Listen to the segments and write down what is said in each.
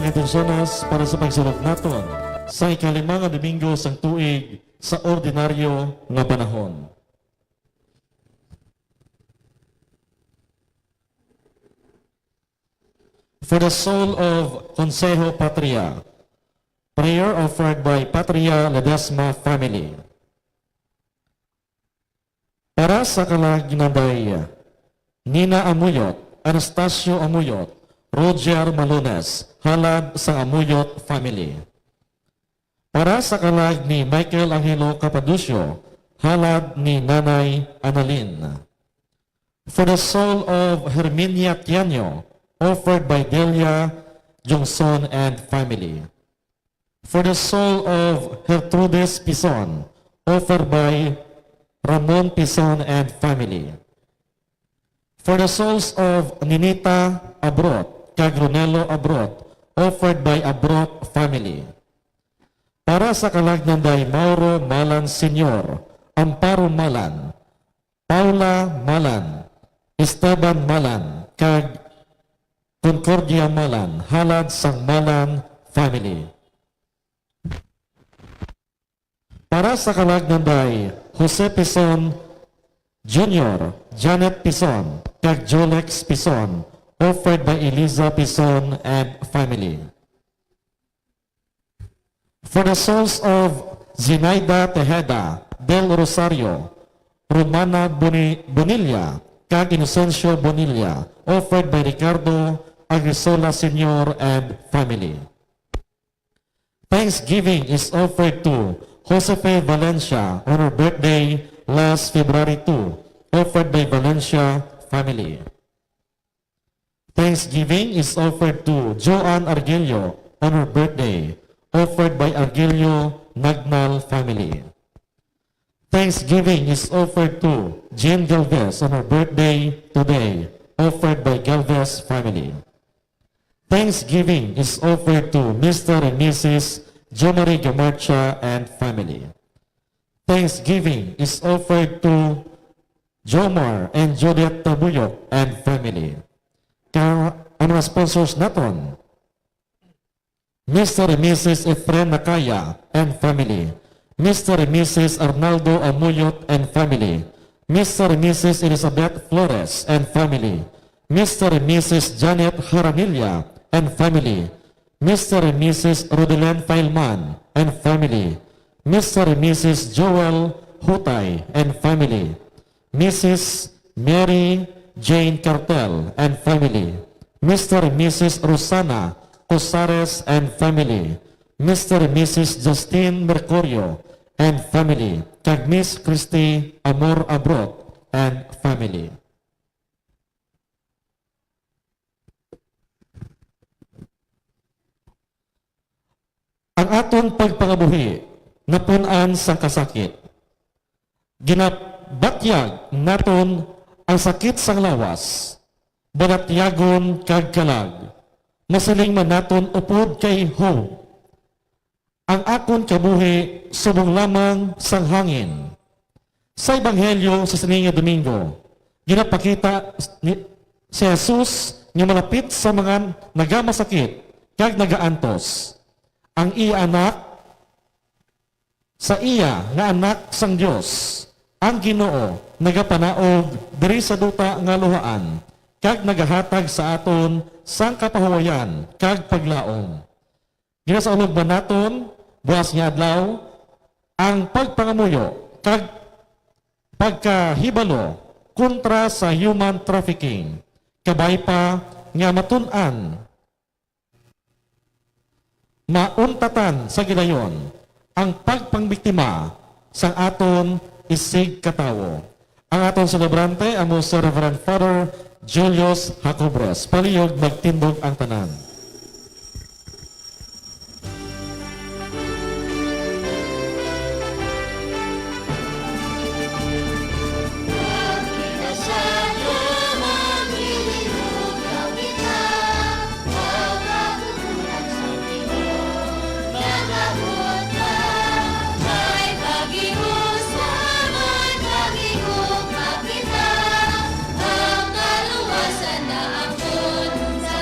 mga personas para sa pagsulog naton sa ikalimang nga Domingo sang tuig sa ordinaryo nga panahon. For the soul of Consejo Patria, prayer offered by Patria Ledesma family. Para sa kalagnaday, Nina Amuyot, Anastasio Amuyot, Roger Malones, halad sa Amuyot family. Para sa kalag ni Michael Angelo Capaducio, halad ni Nanay Annalyn. For the soul of Herminia Tianyo, offered by Delia Jongson and family. For the soul of Gertrudes Pison, offered by Ramon Pison and family. For the souls of Ninita Abrot, Cagronelo Abrot, offered by Abrot family. Para sa kalagnanday Mauro Malan Sr., Amparo Malan, Paula Malan, Esteban Malan, kag Concordia Malan, halad sang Malan family. Para sa kalagnanday Jose Pison Jr., Janet Pison, kag Jolex Pison, offered by Eliza Pison and family. For the souls of Zinaida Tejeda, Del Rosario, Romana Bonilla, kag Inocencio Bonilla, offered by Ricardo Agrisola Sr. and family. Thanksgiving is offered to Josefe Valencia on her birthday last February 2, offered by Valencia family. Thanksgiving is offered to Joanne Argelio on her birthday, offered by Argelio Nagnal family. Thanksgiving is offered to Jean Galvez on her birthday today, offered by Galvez family. Thanksgiving is offered to Mr. and Mrs. Jomari Gamarcha and family. Thanksgiving is offered to Jomar and Judith Tabuyok and family. Ang mga sponsors naton, Mr. and Mrs. Efren Nakaya and family. Mr. and Mrs. Arnaldo Amuyot and family. Mr. and Mrs. Elizabeth Flores and family. Mr. and Mrs. Janet Haranilla and family. Mr. and Mrs. Rodelen Failman and family. Mr. and Mrs. Joel Hutay and family. Mrs. Mary Jane Cartel and family. Mr. and Mrs. Rosana Cosares and family. Mr. and Mrs. Justine Mercurio and family. Kag Miss Christy Amor Abrot and family. Ang aton pagpangabuhi napunan sa kasakit. Ginabatyag naton ang sakit sang lawas, banatyagon kag kalag, masiling man naton upod kay ho. Ang akon kabuhi subong lamang sang hangin. Sa Ebanghelyo sa Sininga Domingo, ginapakita si Jesus nga malapit sa mga nagamasakit kag nagaantos. Ang iya anak sa iya nga anak sang Dios, ang Ginoo nagapanaog diri sa duta nga luhaan kag nagahatag sa aton sang kapahuwayan kag paglaom. Ginasaulog ba naton buwas nga adlaw ang pagpangamuyo kag pagkahibalo kontra sa human trafficking, kabay pa nga matun-an mauntatan sa gilayon ang pagpangbiktima sa aton isig katawo. Ang aton celebrante amo si Reverend Father Julius Jacobres. Palihog magtindog ang tanan. Ang kaluwasan na ang sa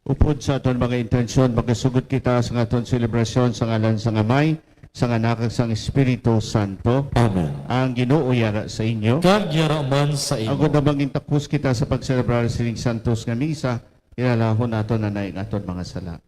Upod sa aton mga intensyon, makisugot kita sa aton selebrasyon sa ngalan sa Amay, sa Anak sang Espiritu Santo. Amen. Ang Ginoo yara sa inyo. Kag yaraman sa imo. Agod na bang intapos kita sa pagselebrar sining Santos nga misa, ilalahon nato na naing aton mga sala.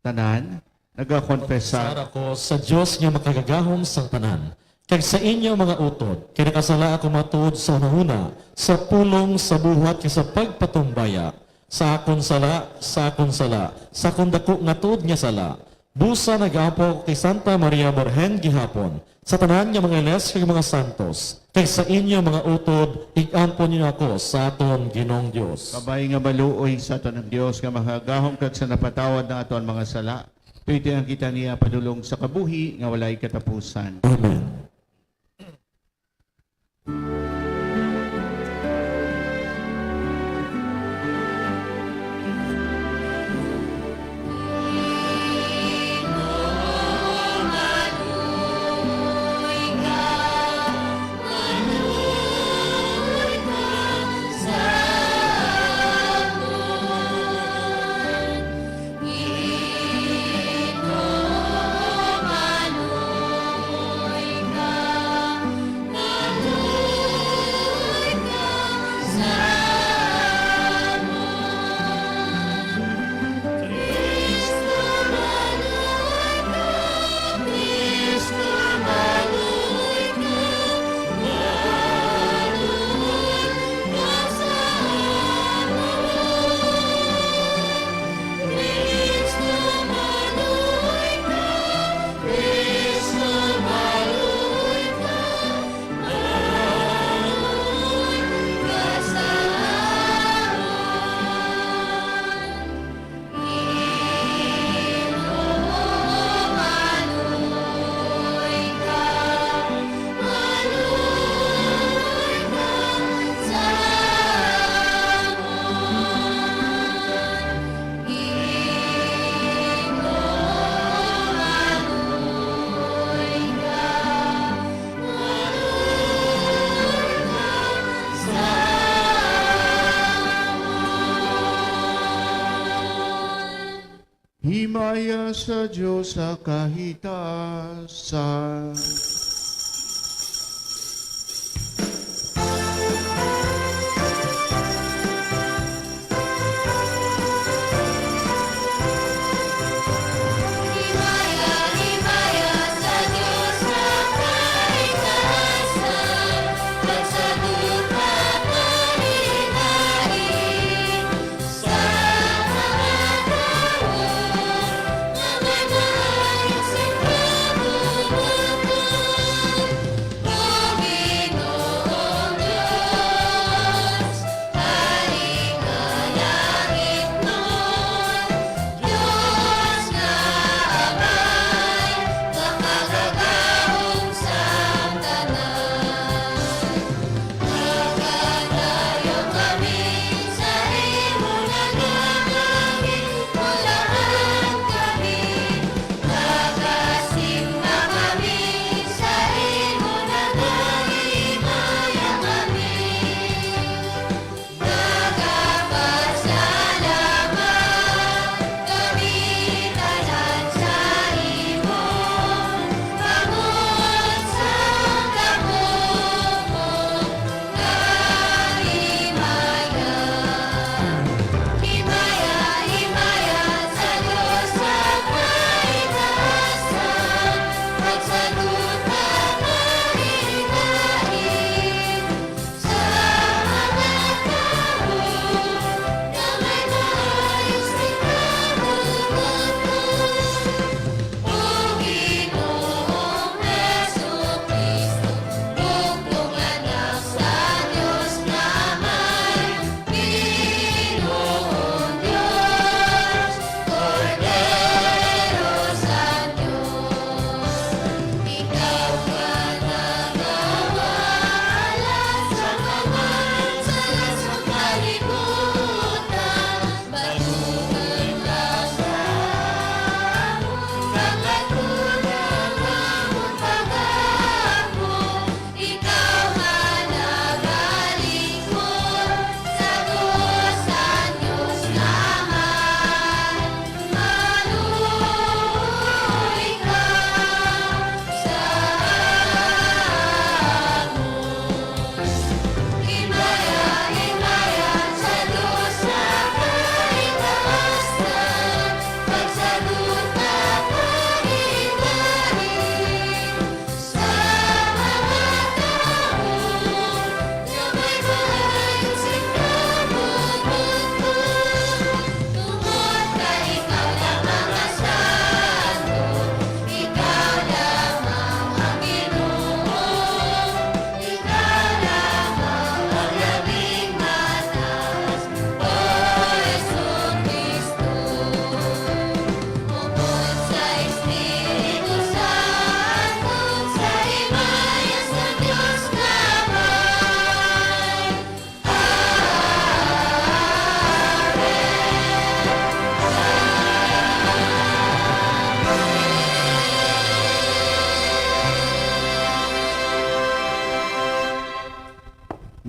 Tanan, nagakonfesa Sara ko sa Dios nga makagagahom sa tanan. Kag sa inyo mga utod, kaya nakasala ako matuod sa unahuna, sa pulong, sa buhat, kay sa pagpatumbaya, sa akon sala, sa akong dako nga tuod nga sala. Busa nagapo kay Santa Maria Borhen gihapon, sa tanan nga mga iles kag mga santos, kay sa inyo mga utod, ig-ampon niyo ako sa aton Ginong Dios. kabay nga maluoy sa aton ng Dios nga makagahom kag sa napatawad na aton mga sala. Pwede ang kita niya padulong sa kabuhi nga walay katapusan. Amen. Himaya sa Diyos sa kahitasan. Himaya, himaya sa Diyos sa kaligtasan, at sa duta pahinain, sa mga tao na may maayos ang kabuluhan.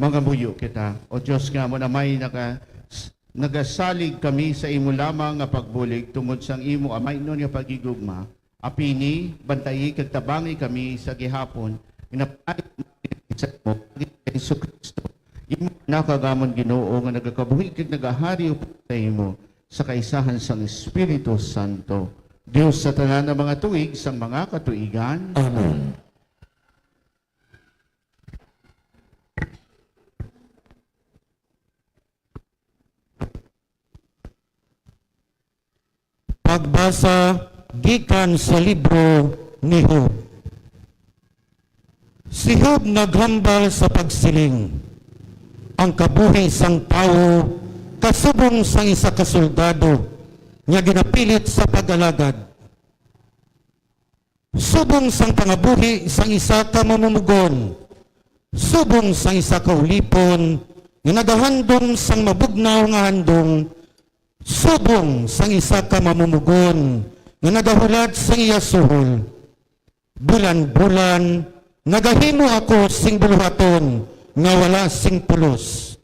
mga buyo kita. O Diyos nga mo na may nagasalig kami sa imo lamang nga pagbulig tungod sang imo amay nun nga pagigugma. Apini, bantayi, kagtabangi kami sa gihapon. Inapay sa mo, Yesu Kristo. Imo nakagamon Ginoo nga nagakabuhi kag nagahari sa imo sa kaisahan sang Espiritu Santo. Diyos sa tanan ng mga tuig sang mga katuigan. Amen. Pagbasa gikan sa libro ni Job. Si Job naghambal sa pagsiling. Ang kabuhi sang tao kasubong sang isa ka soldado nga ginapilit sa pag-alagad. Subong sang pangabuhi sang isa ka mamumugon. Subong sang isa ka ulipon nga nagahandom sang mabugnaw nga handong. Subong sang isa ka mamumugon nga nagahulat sang iya suhol. Bulan-bulan nagahimo ako sing buluhaton nga wala sing pulos.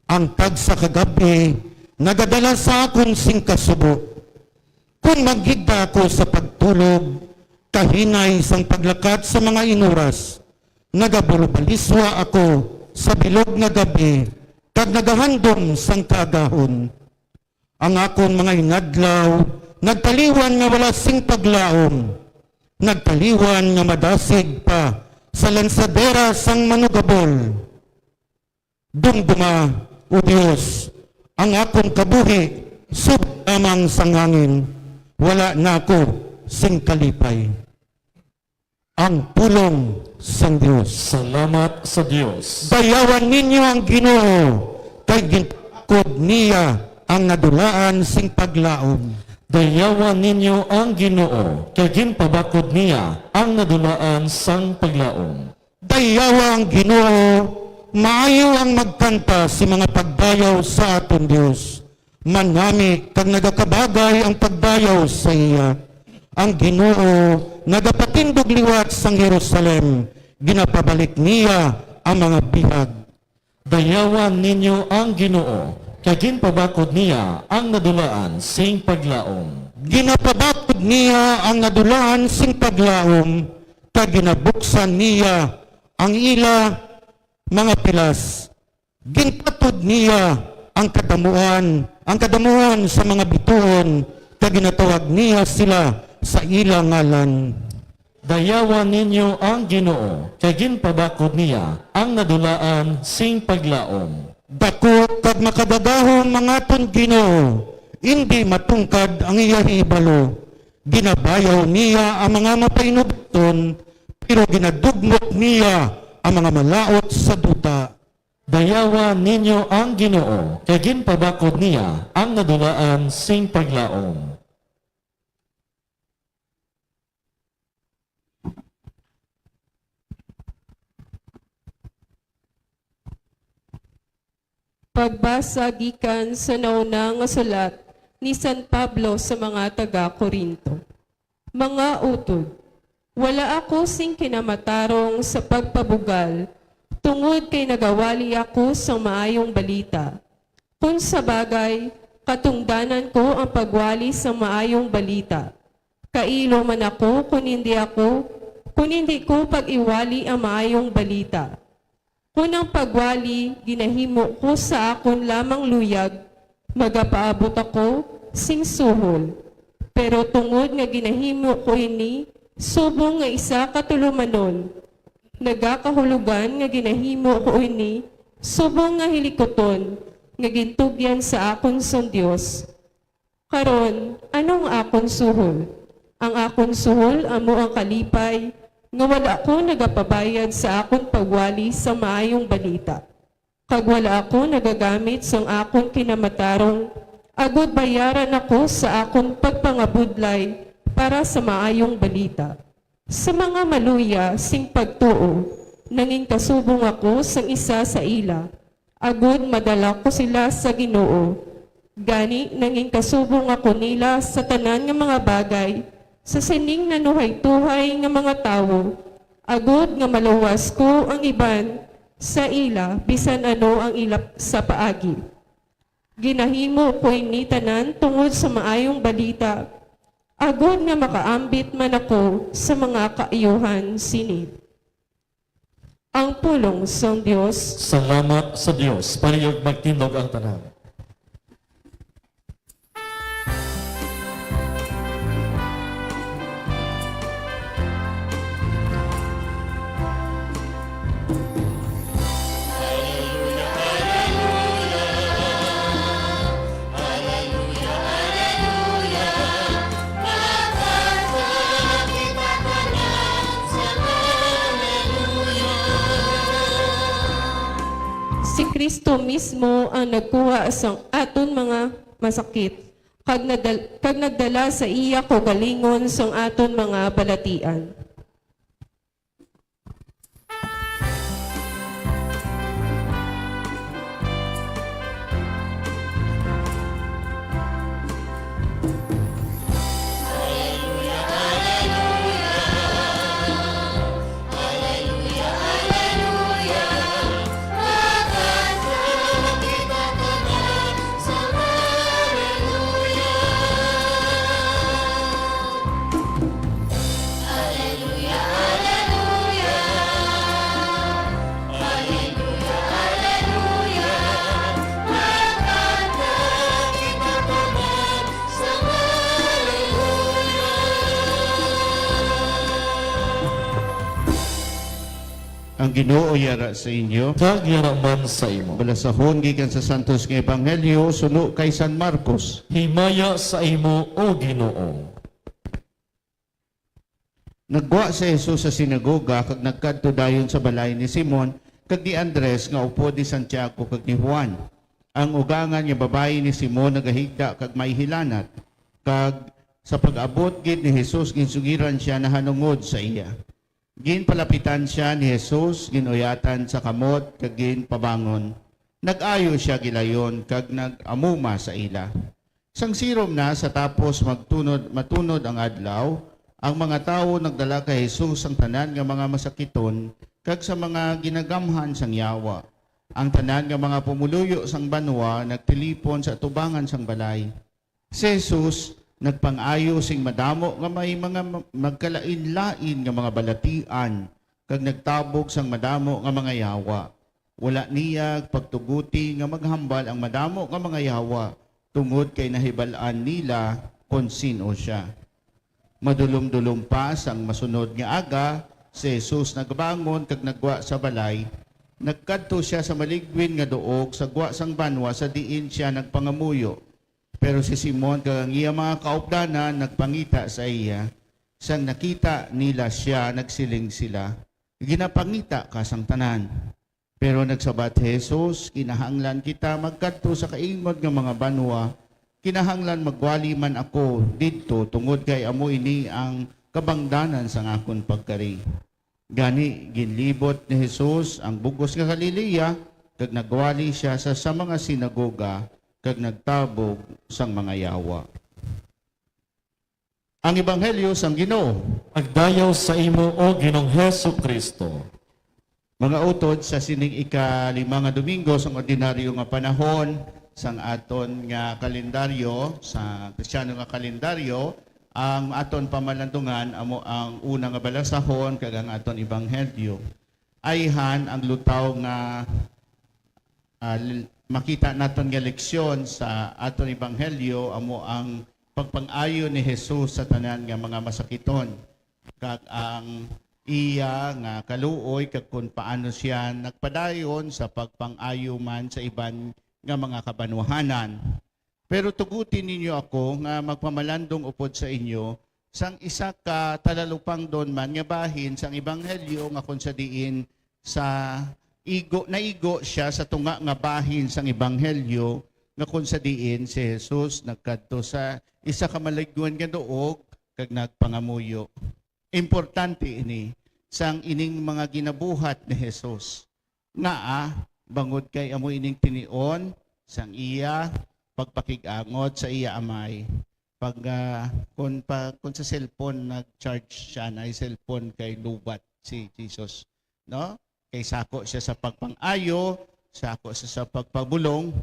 Ang tagsa kagabi nagadala sa akon sing kasubo. Kung magigda ako sa pagtulog, kahinay sang paglakat sa mga inuras, nagabulubaliswa ako sa bilog nga gabi, kag nagahandom sang kaagahon. Ang akon mga inadlaw, nagtaliwan nga wala sing paglaom, nagtaliwan nga madasig pa sa lansadera sang manugabol. Dumduma, o Diyos, ang akong kabuhi, sub lamang sang hangin, wala na ako sing kalipay. Ang pulong sang Diyos. Salamat sa Diyos. Dayawan ninyo ang Ginoo, kay gintakod niya ang nadulaan sing paglaom. Dayawan ninyo ang Ginoo, kay ginpabakod niya ang nadulaan sang paglaom. Dayawa ang Ginoo, maayo ang magkanta si mga pagdayaw sa aton Dios. Manami kag nagakabagay ang pagdayaw sa iya. Ang Ginoo nagapatindog liwat sang Jerusalem, ginapabalik niya ang mga bihag. Dayawan ninyo ang Ginoo, kay ginpabakod niya ang nadulaan sing paglaom. Ginapabakod niya ang nadulaan sing paglaom, kag ginabuksan niya ang ila mga pilas. Ginpatod niya ang kadamuan sa mga bituon, kag ginatawag niya sila sa ilang ngalan. Dayawan ninyo ang Ginoo, kay ginpabakod niya ang nadulaan sing paglaom. Dako kag makadagahon mga ton Ginoo, hindi matungkad ang iya hibalo. Ginabayaw niya ang mga mapainubaton, pero ginadugmok niya ang mga malaot sa duta. Dayawan ninyo ang Ginoo, kay ginpabakod niya ang nadulaan sing paglaom. Pagbasa gikan sa nauna nga sulat ni San Pablo sa mga taga-Korinto. Mga utod, wala ako sing kinamatarong sa pagpabugal, tungod kay nagawali ako sa maayong balita. Kung sa bagay, katungdanan ko ang pagwali sa maayong balita. Kailo man ako kung hindi ko pag-iwali ang maayong balita. Kunang pagwali, ginahimo ko sa akon lamang luyag, magapaabot ako sing suhol. Pero tungod nga ginahimo ko ini, subong nga isa katulumanon. Nagakahulugan nga ginahimo ko ini, subong nga hilikoton, nga gintugyan sa akon son Dios. Karon, anong akon suhol? Ang akon suhol amo ang kalipay, nga wala ako nagapabayad sa akong pagwali sa maayong balita. Kag wala ako nagagamit sa akong kinamatarong, agud bayaran ako sa akong pagpangabudlay para sa maayong balita. Sa mga maluya sing pagtuo, nanging kasubong ako sang isa sa ila, agud madala ko sila sa Ginoo. Gani nanging kasubong ako nila sa tanan nga mga bagay, sa sining nanuhay-tuhay nga mga tawo, agud nga maluwas ko ang iban sa ila bisan ano ang ilap sa paagi. Ginahimo ko'y ni tanan tungod sa maayong balita, agod nga makaambit man ako sa mga kaayuhan sini. Ang pulong sa Diyos. Salamat sa Dios. Pariyog magtindog ang tanan. Si Kristo mismo ang nagkuha sa aton mga masakit, kag nagdala sa iya ko galingon sa aton mga balatian. Ang Ginoo yara sa inyo. Kag yaraman sa imo. Balasahon gikan sa Santos nga Ebanghelyo suno kay San Marcos. Himaya sa imo, O Ginoo. Nagwa si Jesus sa sinagoga kag nagkadto dayon sa balay ni Simon kag ni Andres nga upo ni Santiago kag ni Juan. Ang ugangan nga babayi ni Simon nagahigda kag may hilanat. Kag sa pag-abot gid ni Jesus ginsugiran siya na hanungod sa iya. Ginpalapitan siya ni Jesus, ginuyatan sa kamot, kag ginpabangon. Nag-ayo siya gilayon, kag nag-amuma sa ila. Sang sirom na sa tapos matunod ang adlaw, ang mga tao nagdala kay Jesus ang tanan nga mga masakiton, kag sa mga ginagamhan sang yawa. Ang tanan nga mga pumuluyo sang banwa, nagtilipon sa tubangan sang balay. Si Jesus, nagpang-ayo sing madamo nga may mga magkalain-lain nga mga balatian kag nagtabog sang madamo nga mga yawa. Wala niya pagtuguti nga maghambal ang madamo nga mga yawa tungod kay nahibal-an nila kung sino siya. Madulom-dulom pa sang masunod nga aga, si Jesus nagbangon kag nagwa sa balay. Nagkadto siya sa maligwin nga duog sa gwa sang banwa sa diin siya nagpangamuyo. Pero si Simon kag ang iya mga kaupdanan nagpangita sa iya. Sang nakita nila siya, nagsiling sila. Ginapangita ka sang tanan. Pero nagsabat Jesus, kinahanglan kita magkadto sa kaingod nga mga banwa. Kinahanglan magwali man ako didto tungod kay amo ini ang kabangdanan sang akon pagkari. Gani ginlibot ni Jesus ang bugos nga Galilea kag nagwali siya sa mga sinagoga kag nagtabog sang mga yawa. Ang Ebanghelyo sang Ginoo. Agdayaw sa imo, O Ginong Heso Kristo. Mga utod sa sining ika-5 nga Domingo sang ordinaryo nga panahon sang aton nga kalendaryo, sa Kristiyano nga kalendaryo, ang aton pamalandungan amo ang una nga balasahon kag ang aton Ebanghelyo. Ayhan ang lutaw nga makita naton nga leksyon sa aton Ebanghelyo amo ang pagpang-ayo ni Jesus sa tanan nga mga masakiton kag ang iya nga kaluoy kag kung paano siya nagpadayon sa pagpang-ayo man sa iban nga mga kabanwahanan. Pero tugutin ninyo ako nga magpamalandong upod sa inyo sang isa ka talalupang don man nga bahin sang Ebanghelyo nga kung sa diin sa naigo siya sa tunga nga bahin sang Ebanghelyo nga kung sa diin si Jesus nagkadto sa isa ka maligwan nga duog kag nagpangamuyo. Importante ini sang ining mga ginabuhat ni Jesus. Nga bangod kay amo ining tinion sang iya pagpakig-angot sa iya amay. Pag kung sa cellphone nag-charge siya na cellphone kay lubat si Jesus, no? kay sako siya sa pagpang-ayo, sako siya sa pagpabulong,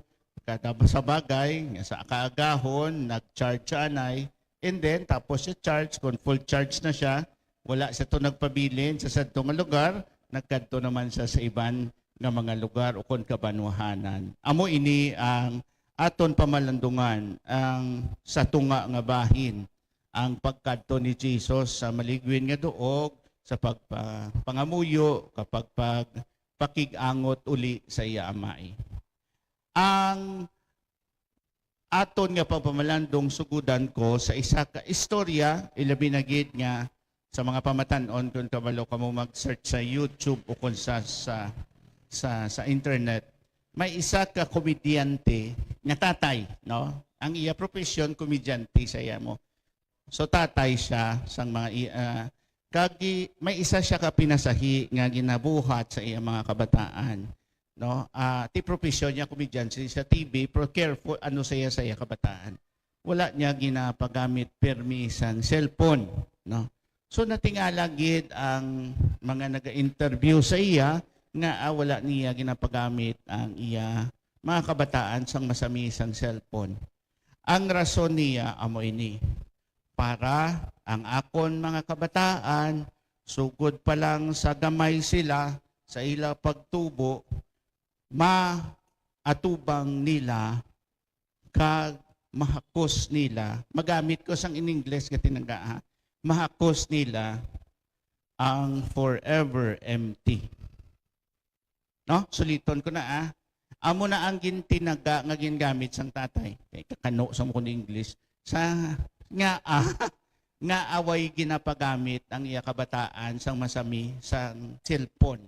kada sa bagay, nga sa kaagahon, nag-charge siya anay, and then tapos siya charge, kung full charge na siya, wala siya to nagpabilin sa sadto nga lugar, nagkadto naman siya sa iban nga mga lugar o kon kabanwahanan. Amo ini ang aton pamalandungan, ang sa tunga nga bahin, ang pagkadto ni Jesus sa maligwin nga duog, sa pagpangamuyo, kapag pakigangot uli sa iya amay. Ang aton nga pagpamalandong sugudan ko sa isa ka istorya, ilabi na gid nga sa mga pamatanon kung kabalo ka mo mag-search sa YouTube o kung sa internet, may isa ka komedyante nga tatay, no? Ang iya profession komedyante sa iya mo. So tatay siya sang mga may isa siya ka pinasahi nga ginabuhat sa iya mga kabataan, no? Ti profession niya komedyante sa TV, pero careful ano sa iya kabataan. Wala niya ginapagamit permisang cellphone, no? So natingala gid ang mga naga-interview sa iya nga wala niya ginapagamit ang iya mga kabataan sang masamisang cellphone. Ang rason niya amo ini, para ang akon mga kabataan sugod pa lang sa gamay sila sa ila pagtubo, maatubang nila kag mahakos nila. Magamit ko sang in English ka tinangga, mahakos nila ang forever empty. No? Suliton ko na amo na ang gintinaga nga gingamit sang tatay. Kay kakano sa mo English sa nga nga away ginapagamit ang iya kabataan sang masami sang cellphone.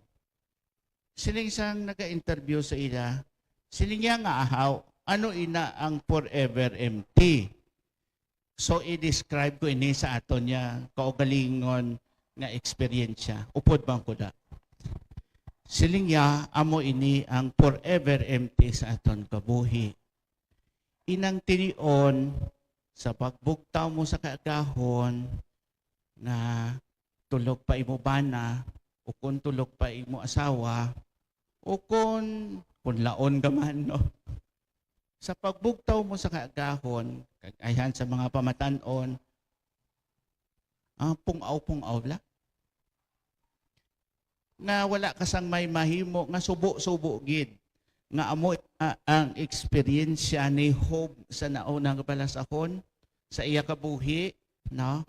Sining sang naga-interview sa ila, sining nga ahaw, ano ina ang forever empty? So, i-describe ko ini sa aton niya kaugalingon nga eksperyensya. Upod bang ko da? Siling ya, amo ini ang forever empty sa aton kabuhi. Inang tinion sa pagbugtaw mo sa kaagahon na tulog pa imo bana o kung tulog pa imo asawa o kung laon ka man, no? Sa pagbugtaw mo sa kaagahon, kagayan sa mga pamatanon, pungaw-pungaw la. Nga wala kasang may mahimo, nga subo-subo gid. Nga amo ang eksperyensya ni Job sa naunang kabalasahon, sa iya kabuhi, no?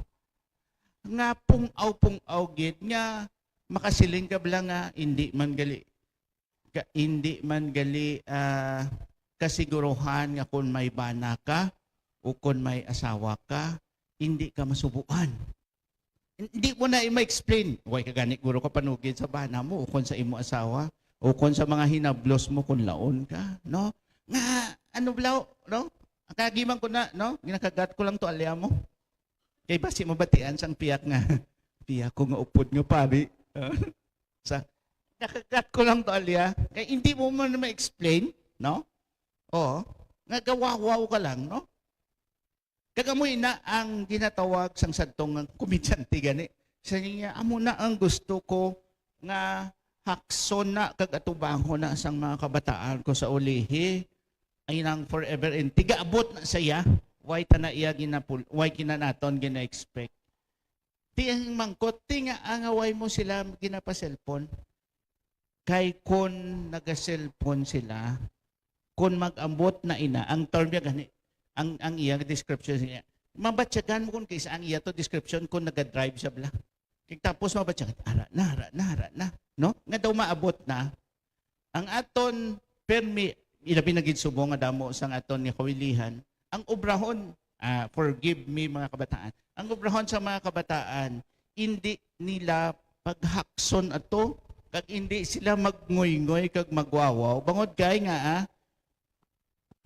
Nga pungaw-pungaw gid, nga makasiling ka bala nga, hindi man gali kasiguruhan nga kung may bana ka o kung may asawa ka, hindi ka masubuan. Hindi mo na i-explain. Huwag ka ganit guro ka panugid sa bana mo o kung sa imo asawa o kung sa mga hinablos mo kung laon ka, no? Nga, ano blaw, no? Ang kagiman ko na, no? Ginakagat ko lang to alya mo. Kay basi mabatian sang piyak nga. Piyak ko nga upod nga pari. Sa, nakagat ko lang to alya. Kaya hindi mo man ma-explain, no? Oo. Nga gawawaw ka lang, no? Kagamoy na ang ginatawag sang sadtong komedyante gani. Sa niya, amo na ang gusto ko nga hakson na kag atubango na sang mga kabataan ko sa ulihi. Ay nang forever and tigaabot na saya. Why ta na iya why kinanaton gina-expect. Ti ang mangkot, ti nga ang away mo sila ginapa-cellphone. Kay kun naga-cellphone sila, kung mag-ambot na ina, ang term niya gani, ang iya description niya, mabatyagan mo kung kaysa ang iya to description kung naga-drive siya bala. Kaya tapos mabatyagan, ara na, no? Nga daw maabot na, ang aton permi, ilabi na gitsubo nga damo sang aton ni kawilihan, ang obrahon, forgive me mga kabataan, ang obrahon sa mga kabataan, hindi nila paghakson ato, kag hindi sila magngoy-ngoy kag magwawaw. Bangod kay nga,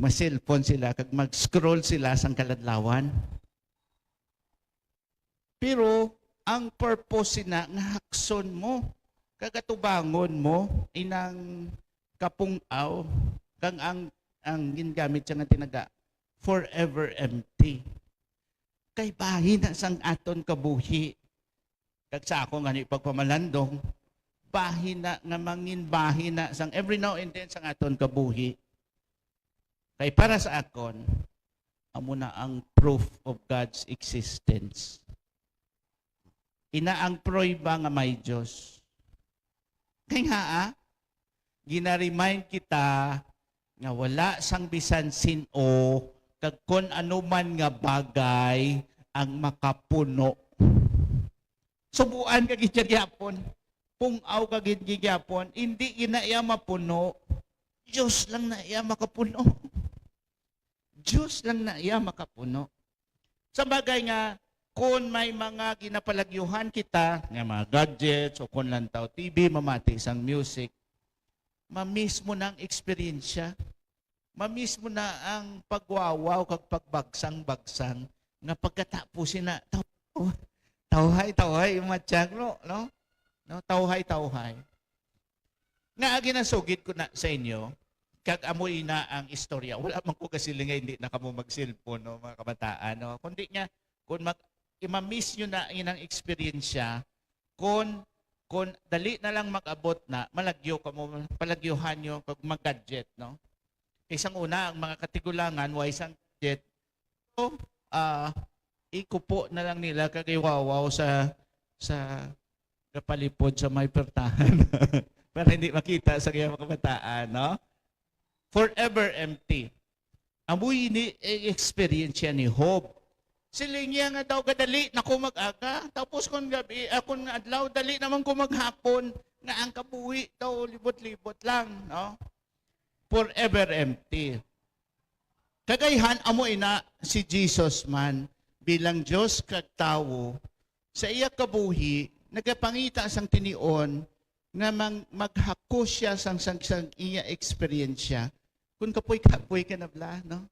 ma-cellphone sila, kag mag-scroll sila sang kaladlawan. Pero, ang purpose na nga hakson mo, kagatubangon mo, inang kapungaw, kag ang gingamit siya nga tinaga, forever empty. Kay bahin na sang aton kabuhi. Kag sa ako nga ni pagpamalandong, bahina nga mangin bahina sang every now and then sang aton kabuhi. Kay para sa akon, amo na ang proof of God's existence. Ina ang proyba nga may Diyos. Kaya nga, ginaremind kita nga wala sang bisan sino kag kon ano man nga bagay ang makapuno. Subuan ka gigyapon, pungaw ka gigyapon, hindi ina iya mapuno. Diyos lang na iya makapuno. Diyos lang na iya makapuno. Sa bagay nga, kung may mga ginapalagyuhan kita, nga mga gadgets o kung lantaw TV, mamati isang music, mamiss mo na ang eksperyensya. Mamiss mo na ang pagwawaw kag pagbagsang-bagsang nga pagkatapusin na tawhay matiyag no tawhay nga ginasugid ko na sa inyo kag amoy na ang istorya wala man ko kasi nga hindi na kamo mag-cellphone no mga kabataan no kundi nga kung imamiss nyo na inang eksperyensya kung dali na lang mag-abot na malagyo kamo palagyuhan nyo kag mag-gadget no. Isang una, ang mga katigulangan, isang jet, so, ikupo na lang nila kagiwawaw sa kapalipod sa may pertahan para hindi makita sa kaya mga kabataan, no? Forever empty. Amoy ni experience ni Job. Siling niya nga daw kadali na ko mag-aga, tapos kung gabi, kung adlaw, dali naman ko maghapon, nga ang kabuhi daw libot-libot lang, no? Forever empty. Kagayhan amo ina si Jesus man bilang Dios kag tawo sa iya kabuhi nagapangita sang tinion nga maghako siya sang iya eksperyensya kun kapoy ka na bla no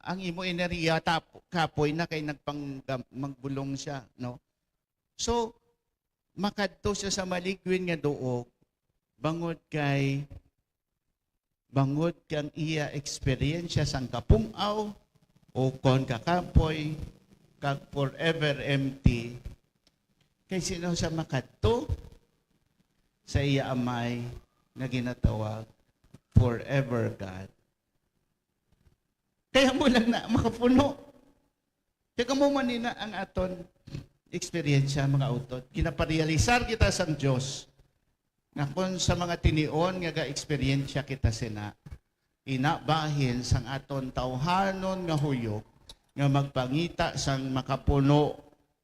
ang imo enerhiya kapoy na kay magbulong siya no so makadto siya sa maligwin nga duog bangod kang iya eksperyensya sang kapungaw o kon kakapoy kag forever empty kay sino sa makadto sa iya amay nga ginatawag forever God. Kaya mo lang na makapuno. Kaya mo manina ang aton eksperyensya mga utot. Kinaparealisar kita sang Diyos nga kung sa mga tinion nga ga-eksperyensya kita sina, inabahin sang aton tawhanon nga huyok nga magpangita sang makapuno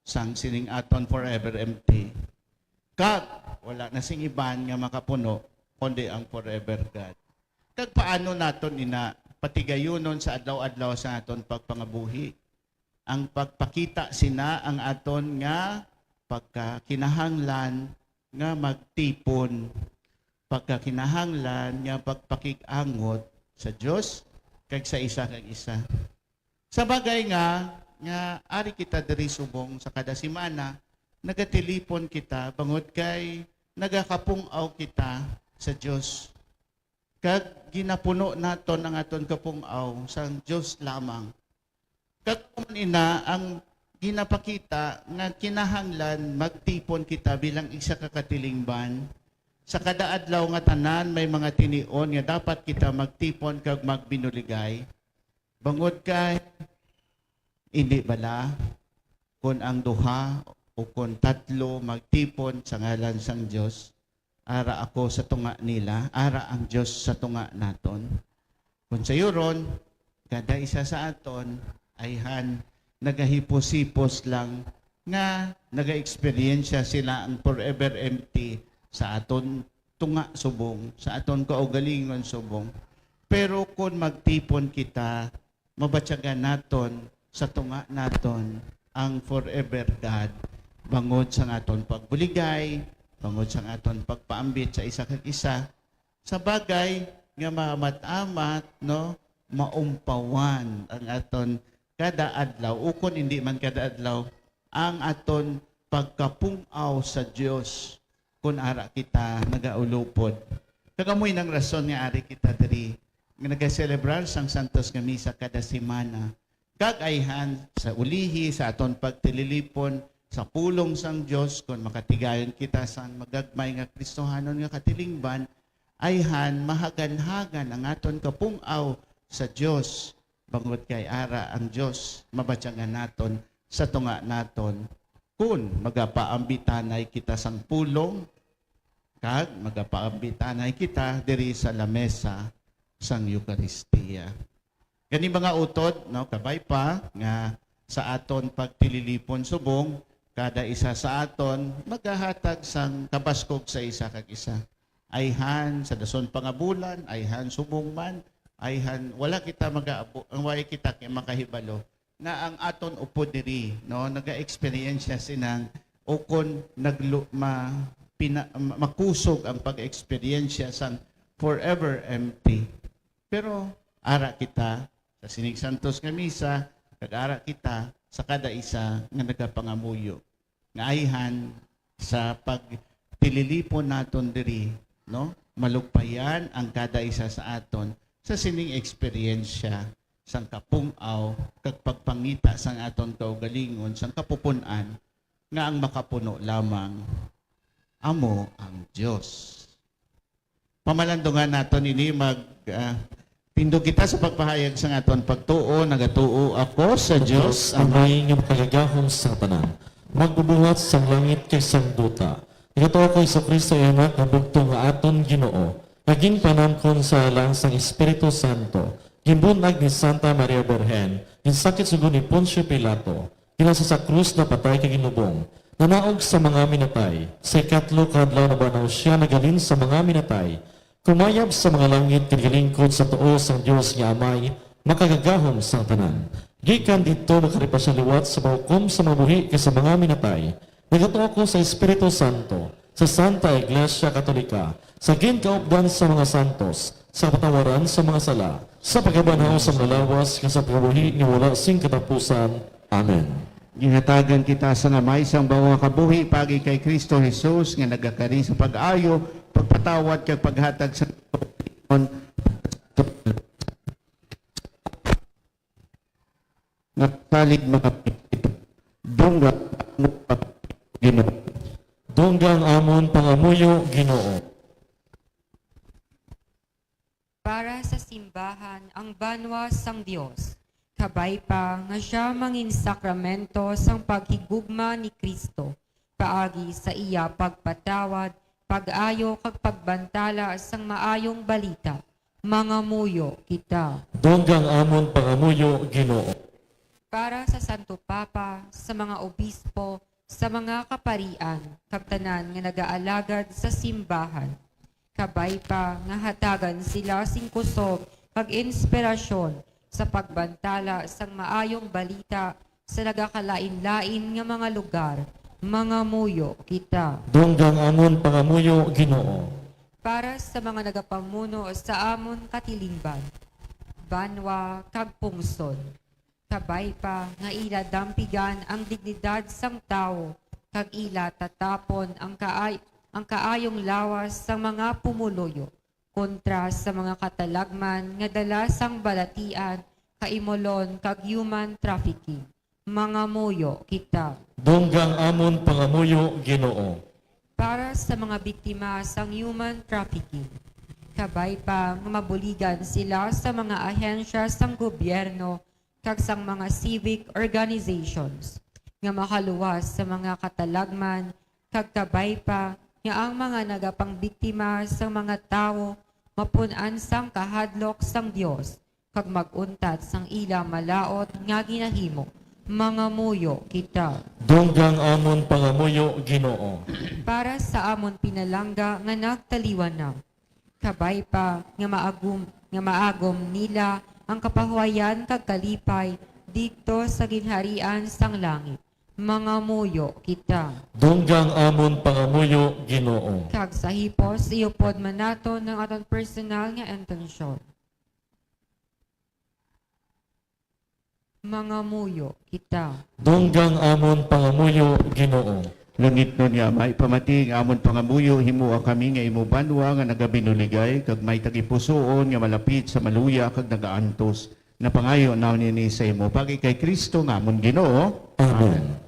sang sining aton forever empty. Kag wala na sing iban nga makapuno kundi ang forever God. Kag paano naton ina patigayunon sa adlaw-adlaw sa aton pagpangabuhi? Ang pagpakita sina ang aton nga pagkakinahanglan nga magtipon, pagkakinahanglan nga pagpakig-angot sa Dios kag sa isa kag isa. Sa bagay nga ari kita diri subong sa kada semana, nagatilipon kita bangod kay nagakapungaw kita sa Dios. Kag ginapuno naton ang aton kapungaw sa Dios lamang. Kag ina ang ginapakita nga kinahanglan magtipon kita bilang isa ka katilingban. Sa kada adlaw nga tanan may mga tinion nga dapat kita magtipon kag magbinuligay. Bangod kay hindi bala kung ang duha o kung tatlo magtipon sa ngalan sang Dios, ara ako sa tunga nila, ara ang Dios sa tunga naton. Kung sayuron, kada isa sa aton ayhan nagahipos-hipos lang nga naga-eksperyensya sila ang forever empty sa aton tunga subong, sa aton kaugalingon subong. Pero kung magtipon kita, mabatyagan naton sa tunga naton ang forever God bangod sa aton pagbuligay, bangod sa aton pagpaambit sa isa kag isa, sa bagay nga mamat-amat, no, maumpawan ang aton kada adlaw, ukon hindi man kada adlaw, ang aton pagkapungaw sa Dios kung ara kita nagaulupod. Kagamoy ng rason nga ari kita diri nga nagaselebrar sang Santos nga Misa kada semana. Kagayhan sa ulihi sa aton pagtililipon sa pulong sang Dios kon makatigayon kita sa magagmay nga Kristohanon nga katilingban ayhan mahagan-hagan ang aton kapungaw sa Dios bangod kay ara ang Dios mabatyagan naton sa tunga naton kun magapaambitanay kita sang pulong kag magapaambitanay kita diri sa lamesa sang Eucharistia. Gani mga utod no kabay pa nga sa aton pagtililipon subong kada isa sa aton maghahatag sang kabaskog sa isa kag isa. Ayhan sa dason pangabulan, ayhan subong man, ayhan wala kita wala kita kay makahibalo na ang aton upod diri no naga-experience sinang ukon makusog ang pag-experience sang forever empty. Pero ara kita sa Sining Santos nga misa, kag ara kita sa kada isa nga nagapangamuyo. Nga ayhan sa pagtililipon naton diri, no? Malugpayan ang kada isa sa aton sa sining eksperyensya sang kapungaw kag pagpangita sang aton kaugalingon sang kapupun-an nga ang makapuno lamang amo ang Dios. Pamalandungan naton ini tindog kita sa pagpahayag sa aton pagtuo, nagatuo ako sa Dios ang may nga makagagahom sa tanan. Magbubuhat sa langit kay sang duta. Ito ako sa Kristo anak nga bugto nga aton Ginoo. Naging panamkon sa lang sang Espiritu Santo. Gimbunag ni Santa Maria Berhen. Ginsakit sugod ni Poncio Pilato. Kinasa sa krus na patay kay ginubong. Nanaog sa mga minatay. Sa ikatlo kadlaw na banaw siya nagalin sa mga minatay. Kumayab sa mga langit kinilingkod sa tuo sang Dios nga Amay, makagagahom sa tanan. Gikan dito makaripa sa liwat sa mahukom sa mabuhi kay sa mga minatay. Nagatuo ko sa Espiritu Santo, sa Santa Iglesia Katolika, sa ginkaupdan sa mga santos, sa patawaran sa mga sala, sa pagkabanhaw sa mga lawas, sa pagkabuhi ni wala sing katapusan. Amen. Ginatagan kita sa namay sang bawa kabuhi pagi kay Kristo Jesus nga nagakari sa pag-ayo, pagpatawad kag paghatag sa nagsalig makapit dongga Ginoo. Donggang amon pangamuyo Ginoo. Para sa simbahan ang banwa sang Dios. Kabay pa nga siya mangin sakramento sang paghigugma ni Kristo. Paagi sa iya pagpatawad, pag-ayo kag pagbantala sang maayong balita. Mga muyo kita. Donggang amon pangamuyo Ginoo. Para sa Santo Papa, sa mga obispo, sa mga kaparian, kag tanan nga nagaalagad sa simbahan. Kabay pa nga hatagan sila sing kusog kag inspirasyon sa pagbantala sang maayong balita sa nagakalain-lain nga mga lugar. Mga muyo kita. Donggang amon pangamuyo Ginoo. Para sa mga nagapamuno sa amon katilingban, banwa kag pungson. Kabay pa nga ila dampigan ang dignidad sang tao, kag ila tatapon ang kaayong lawas sa mga pumuloyo, kontra sa mga katalagman nga dala sang balatian, kaimolon kag human trafficking. Mga muyo kita. Donggang amon pangamuyo Ginoo. Para sa mga biktima sang human trafficking, kabay pa nga mabuligan sila sa mga ahensya sang gobyerno kag sang mga civic organizations nga makaluwas sa mga katalagman kag kabay pa nga ang mga nagapangbiktima sang mga tao mapun-an sang kahadlok sang Dios kag maguntat sang ila malaot nga ginahimo. Mga muyo kita. Donggang amon pangamuyo Ginoo. Para sa amon pinalangga nga nagtaliwan na. Kabay pa nga maagom nila ang kapahuayan kag kalipay dito sa ginharian sang langit. Mga muyo kita. Donggang amon pangamuyo Ginoo. Kag sa hipos iupod man nato ng aton personal nga intensyon. Mga muyo kita. Donggang amon pangamuyo Ginoo. Langit nun nga, may pamating amon pangamuyo, himuha kami nga imo banwa nga nagabinuligay, kag may tagipusoon nga malapit sa maluya, kag nagaantos, na pangayo na ni sa imo. Pagi kay Kristo nga amon Ginoo. Amen.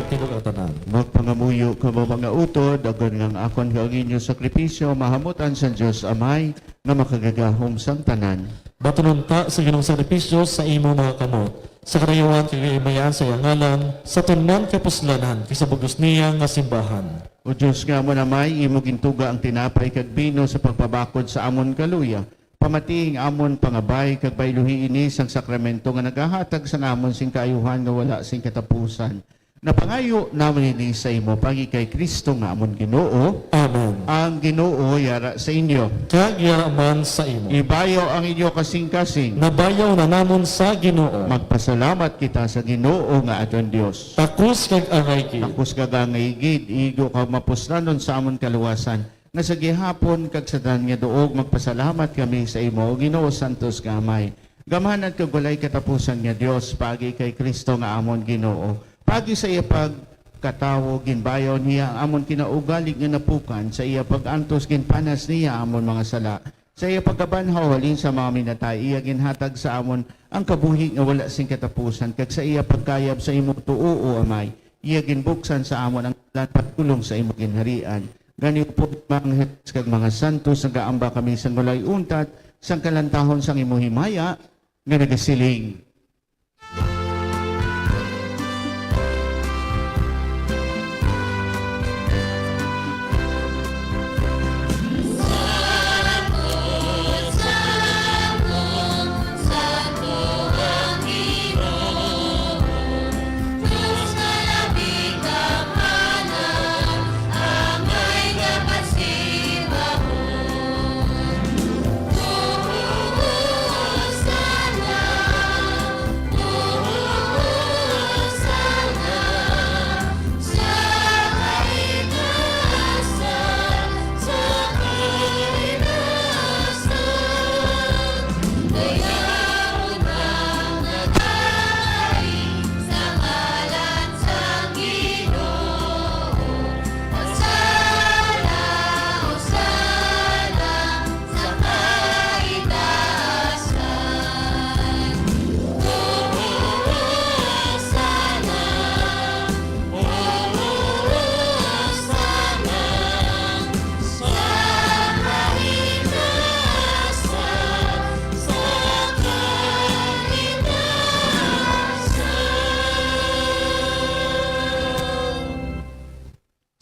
tinuod ang tanan. Magpangamuyo ka mo mga utod, agon nga akon ka ang inyong sakripisyo, mahamutan sa Diyos Amay, nga makagagahom sang tanan. Batunon ta sa ginong sakripisyo sa imo mga kamot. Sa karayuan kagaimayan sa iyang ngalan, sa tunan kapuslanan, kisabugos niya nga simbahan. O Diyos nga mo namay, imo gintuga ang tinapay kag bino sa pagpabakod sa amon kaluya. Pamating amon pangabay kag bayluhi ini sang sakramento nga nagahatag sa amon sing kaayuhan nga wala sing katapusan. Napangayo naman ini sa imo pagi kay Kristo nga amon Ginoo, Amen. ang Ginoo yara sa inyo. Kag yaraman sa imo. Ibayo ang inyo kasing-kasing. Nabayaw na namon sa Ginoo. Magpasalamat kita sa Ginoo nga aton Dios. Takos kag aray ki. Tapos kagangayigid, igo ka mapuslanon sa amon kaluwasan. Nga sa gihapon kag sa dan nga duog magpasalamat kami sa imo, Ginoo Santos Gamay. Gamahan at kagulay katapusan nga Dios pagi kay Kristo nga amon Ginoo. Pagi sa iya pagkatawo ginbayaw niya ang amon kinaugalig nga napukan, sa iya pagantos ginpanas niya amon mga sala. Sa iya pagkabanhaw halin sa mga minatay, iya ginhatag sa amon ang kabuhi nga wala sing katapusan, kag sa iya pagkayab sa imo tuo o Amay, iya ginbuksan sa amon ang lan patulong sa imo ginharian. Gani po mga hets kag mga santos nga gaamba kami sa ngulay untat sang kalantahon sang imo himaya nga nagasiling.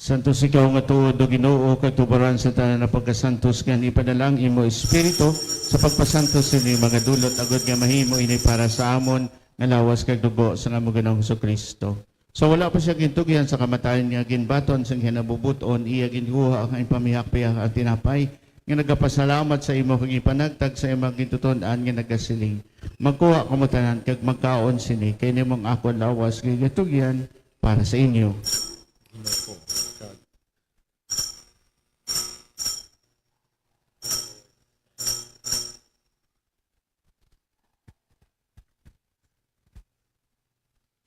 Santos ikaw nga tuod o Ginoo kag tubaran sa tanan na pagkasantos kan ipadalang imo espiritu sa pagpasantos ini mga dulot agad nga mahimo ini para sa amon nga lawas kag dugo sa among Ginoong Kristo. So wala pa siya gintugyan sa kamatayon nga ginbaton sang hinabubuton iya ginhuha ang pamihak-pihak at tinapay nga nagapasalamat sa imo kag ipanagtag sa imong gintuton-an nga nagasiling. Magkuha kamo tanan kag magkaon sini kay nimong akon lawas kay gitugyan para sa inyo.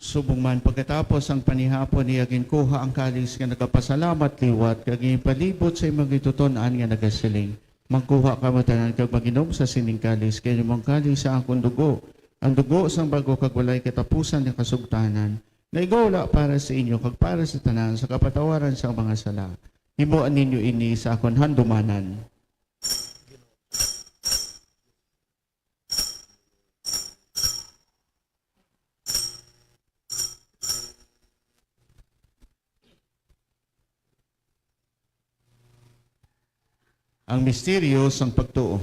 Subong man pagkatapos ang panihapon niya ginkuha ang kalis nga nagapasalamat liwat kag palibot sa imong gituton-an nga nagasiling. Magkuha ka mo tanan kag maginom sa sining kalis kay imong kalis sa akong dugo. Ang dugo sang bago kag walay katapusan nga kasugtanan. Naigawla para sa inyo kag para sa tanan sa kapatawaran sa mga sala. Himuan ninyo ini sa akong handumanan. Ang misteryo sang pagtuo.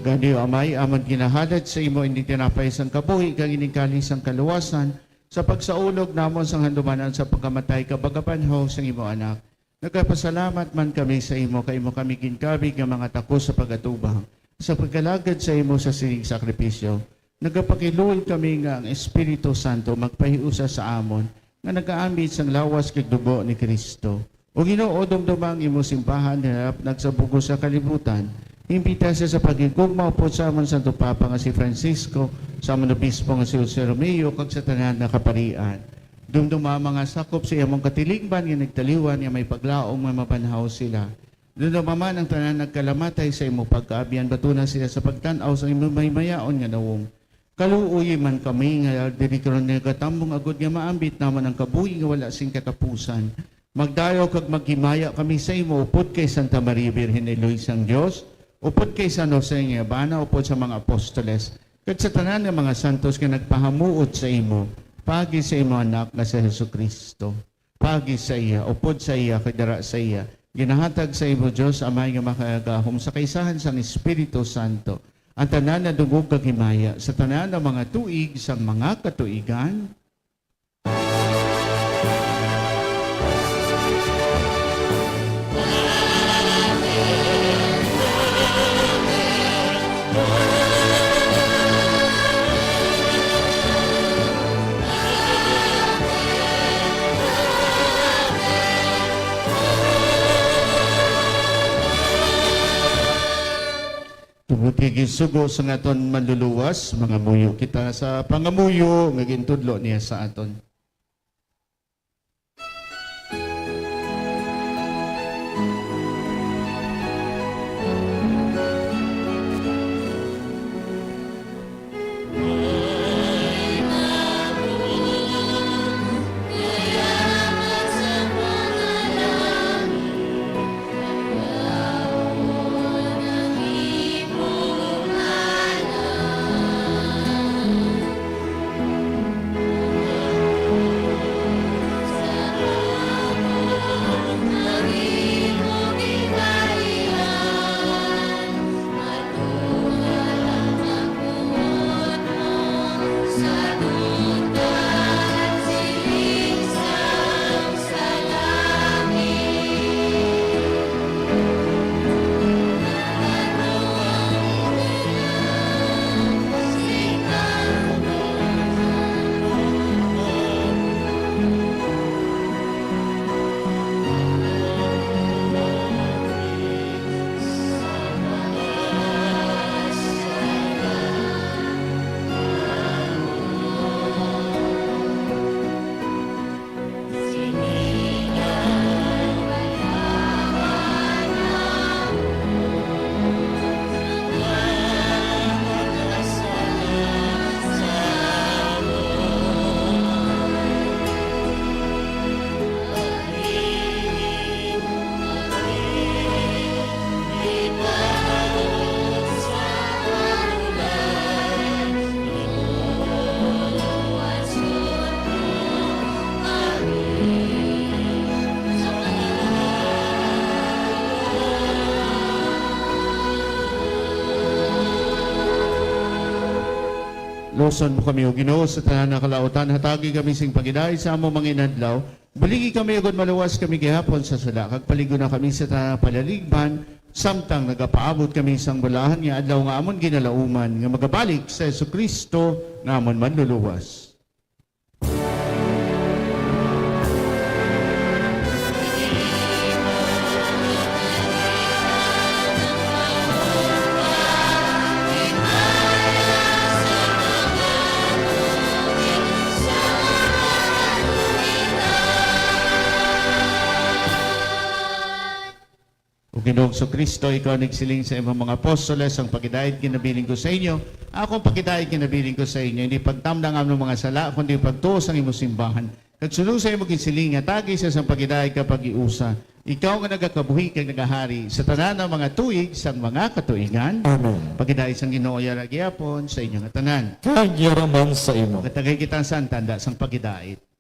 Gani Amay, amang ginahalad sa imo hindi tinapay sang kabuhi kang iningkalis sang kaluwasan sa pagsaulog namon sang handumanan sa pagkamatay kabagapanhaw sang imo anak. Nagapasalamat man kami sa imo kay imo kami ginkabig nga mga takos sa pagatubang sa pagkalagad sa imo sa sining sakripisyo. Nagapakiluoy kami nga ang Espiritu Santo magpahiusa sa amon nga nagaamit sang lawas kag dugo ni Kristo. O Ginoo, dumdumang imo simbahan hirap nagsabugo sa kalibutan. Imbita siya sa pagigugma po sa amon Santo Papa nga si Francisco, sa amon obispo nga si Jose Romeo, kag sa tanan na kaparian. Dumduma mga sakop sa iyang katilingban nga nagtaliwan nga may paglaom nga mapanhaw sila. Dumduma man ang tanan nagkalamatay sa imo pagkaabian, batuna sila sa pagtanaw sa imo may mayaon nga nawong. Kaluoy man kami nga diri karon nga katambong agud nga maambit naman ang kabuhi nga wala sing katapusan. Magdayo kag maghimaya kami sa imo upod kay Santa Maria Virgen Eloisa ang Dios, upod kay San Jose nga Bana, upod sa mga apostoles, ket sa tanan nga mga santos nga nagpahamuot sa imo, pagi sa imo anak nga si Jesucristo. Pagi sa iya, upod sa iya, kadara sa iya, ginahatag sa imo Dios Amay nga makagahom sa kaisahan sang Espiritu Santo. Ang tanan na dugog kag himaya sa tanan ng mga tuig sang mga katuigan. Tungod kay gisugo sa aton manluluwas, mga muyo kita sa pangamuyo nga gintudlo niya sa aton. Loson mo kami o Ginoo sa tanan na kalautan, hatagi kami sing pagiday sa among mga inadlaw. Baligi kami agad maluwas kami gihapon sa sala. Kag paligo na kami sa tanan palaligban, samtang nagapaabot kami sang balahan nga adlaw nga amon ginalauman nga magabalik sa Jesucristo nga amon manluluwas. Ginoong Kristo, ikaw nagsiling sa imong mga apostoles, ang pagidayat kinabiling ko sa inyo. Akong pagidayat kinabiling ko sa inyo, hindi pagtamdang ang mga sala, kundi pagtuos ang imong simbahan. Kagsunod sa imong kinsiling, tagi sa isang pagidayat kapag iusa. Ikaw nga nagakabuhi kang nagahari sa tanan ng mga tuig sang mga katuigan. Amen. Pagidayat sang Ginoo yaragyapon sa inyong tanan. Kagyaraman sa imo. Katagay kita sa tanda sang pagidayat. Sa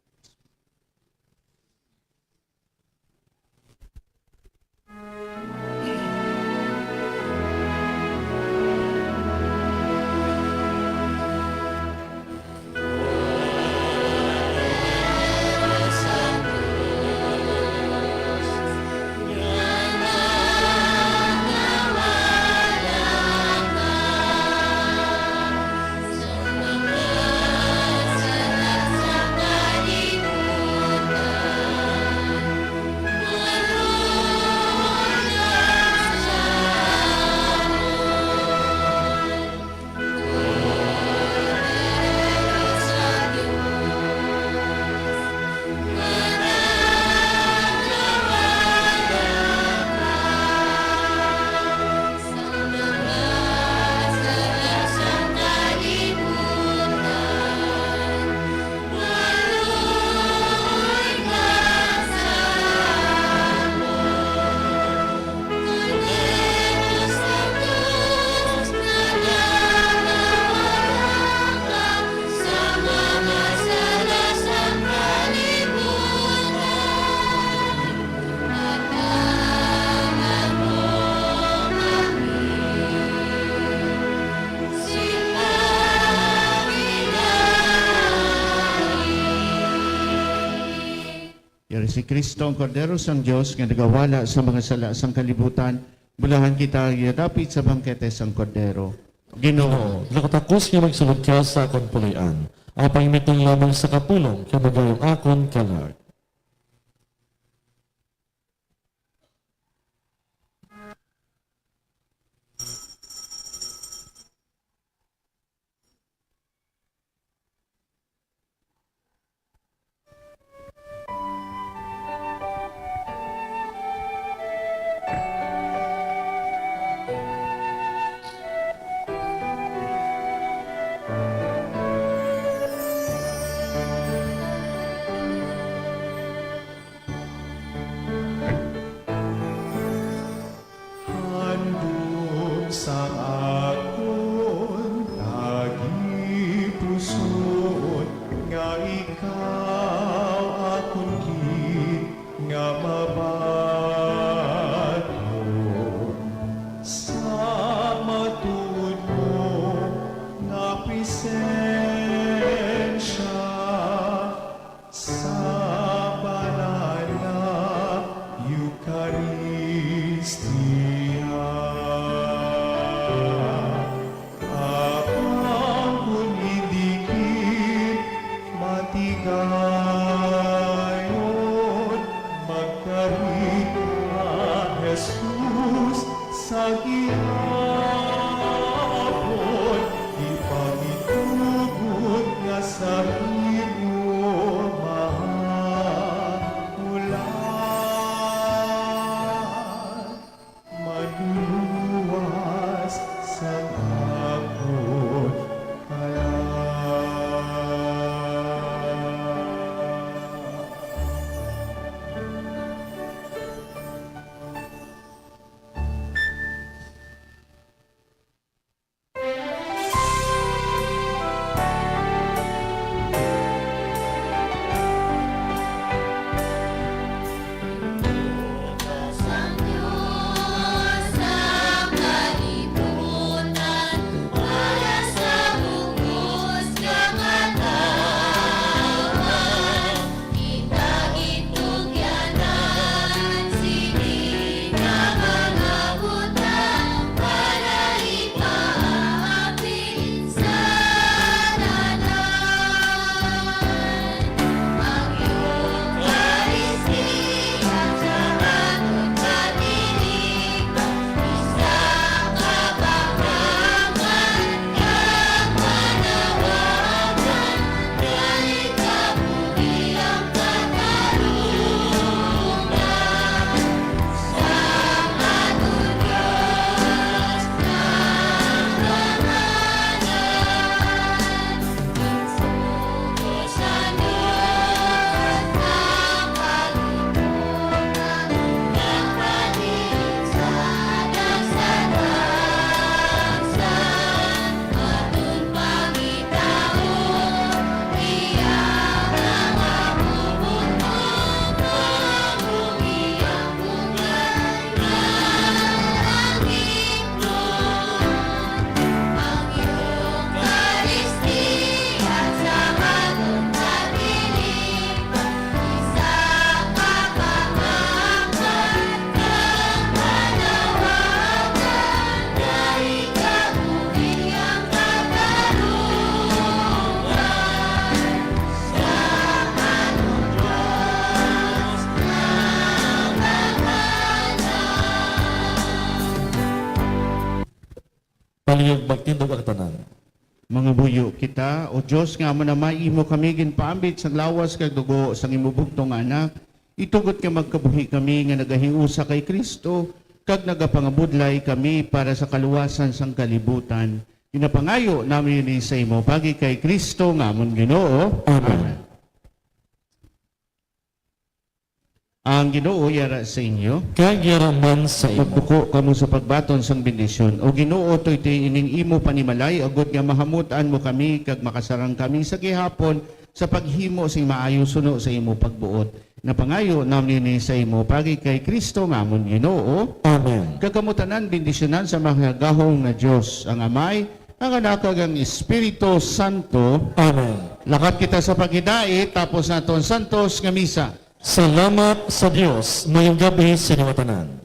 Si Kristo ang Kordero sang Dios nga nagawala sa mga sala sang kalibutan, bulahan kita yadapit sa bangkete sang Kordero. Ginoo, Nakatakos nga magsulod ka sa akong pulian. Ang pangimitong lamang sa kapulong, kamagayong akon kalag. Handog sa akon nagipuson nga ikaw akon gid nga mabaton sa matuod mo nga presensya sa banal na Eucharistia. Apang kunidikit matigayon, magkarit ang Jesus sa gihapon, ipangitugot nga sa imo mahulan. Manuluwas sa akon kalag. Sang Diyos ang kalibutan para sa bugos kamatawan. Itagitugyanan sini nga mga butang para ipaapit sa tanan. Ang iyong karistia sa aton pag-ibig, isang kapahaman, kapanawagan, kay kabuhi ang katarungan. Sa aton Diyos ng kamanan, igsugo sa Diyos ang kalibutan, nagpalit sa dagsa-dagsan, aton pangitaon, iyang mga bubuntot, among iyang bungan, ang himnon. Ang iyong karistia sa aton pag-ibig, isang kapamakan, kapanawagan, kay kabuhi ang katarungan. Sa aton Diyos ng kamanan. Palihog magtindog ang tanan. mga buyo kita, o Diyos nga manamay imo kami ginpaambit sa lawas kag dugo sang imo bugtong anak, itugot nga magkabuhi kami nga nagahiusa kay Kristo, kag nagapangabudlay kami para sa kaluwasan sang kalibutan. Inapangayo namin ni sa imo pagi kay Kristo nga amon Ginoo. Amen. Ang Ginoo yara sa inyo. Kag yaraman sa imo. Pagbuko kamo sa pagbaton sang bendisyon. O Ginoo toy ining imo panimalay agud nga mahamutan mo kami kag makasarang kami sa gihapon sa paghimo sing maayo suno sa imo pagbuot. Napangayo namin ni sa imo pagi kay Kristo nga amon Ginoo. Amen. Kakamutanan bendisyonan sa mga gahong na Dios ang Amay, ang Anak kag ang Espiritu Santo. Amen. Lakat kita sa paghidait tapos naton santos nga misa. Salamat sa Dios. Mayong gabi sa inyo tanan.